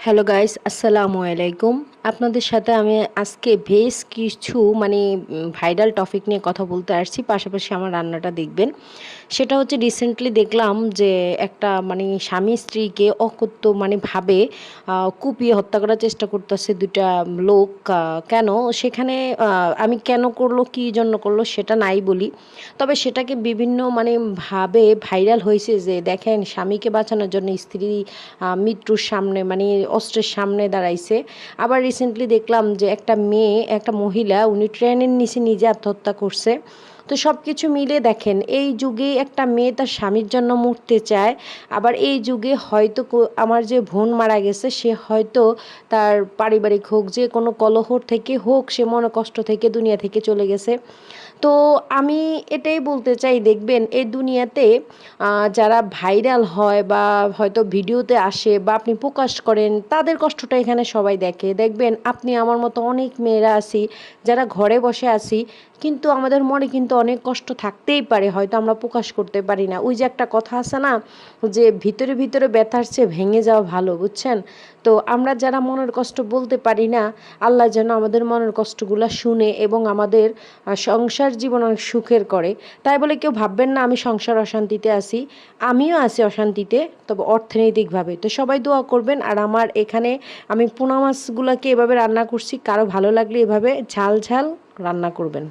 Hello guys, আসসালামু আলাইকুম। আপনাদের সাথে আমি আজকে বেশ কিছু ভাইরাল টপিক নিয়ে কথা বলতে আসছি। পাশাপাশি আমার রান্নাটা দেখবেন। সেটা হচ্ছে রিসেন্টলি দেখলাম যে একটা স্বামী স্ত্রীকে ভাবে কুপিয়ে হত্যা করার চেষ্টা করতেছে ২ টা লোক। কেন? সেখানে আমি কেন করলো, কী জন্য করলো সেটা নাই বলি। তবে সেটাকে বিভিন্ন ভাবে ভাইরাল হয়েছে যে দেখেন স্বামীকে বাঁচানোর জন্য স্ত্রী মৃত্যুর সামনে অস্ত্রের সামনে দাঁড়াইছে। আবার রিসেন্টলি দেখলাম যে একটা মহিলা উনি ট্রেনের নিচে নিজে আত্মহত্যা করছে। তো সব কিছু মিলে দেখেন এই যুগে একটা মেয়ে তার স্বামীর জন্য মরতে চায়। আবার এই যুগে হয়তো আমার যে বোন মারা গেছে সে হয়তো তার পারিবারিক হোক, যে কোনো কলহ থেকে হোক, সে মনোকষ্ট থেকে দুনিয়া থেকে চলে গেছে। তো আমি এটাই বলতে চাই, দেখবেন এই দুনিয়াতে যারা ভাইরাল হয় বা হয়তো ভিডিওতে আসে বা আপনি প্রকাশ করেন, তাদের কষ্টটা এখানে সবাই দেখে। দেখবেন আপনি আমার মতো অনেক মেয়েরা আছি যারা ঘরে বসে আছি, কিন্তু আমাদের মনে কিন্তু অনেক কষ্ট থাকতেই পারে, হয়তো আমরা প্রকাশ করতে পারি না। ওই যে একটা কথা আছে না, যে ভিতরে ভিতরে ব্যথার চেয়ে ভেঙে যাওয়া ভালো, বুঝছেন? তো আমরা যারা মনের কষ্ট বলতে পারি না, আল্লাহ যেন আমাদের মনের কষ্টগুলো শুনে এবং আমাদের সংসার জীবন অনেক সুখের করে। তাই বলে কেউ ভাববেন না আমি সংসার অশান্তিতে আছি। আমিও আছি অশান্তিতে, তবে অর্থনৈতিকভাবে। তো সবাই দোয়া করবেন। আর আমার এখানে আমি পোনা মাছগুলোকে এভাবে রান্না করছি, কারো ভালো লাগলে এভাবে ঝাল ঝাল রান্না করবেন।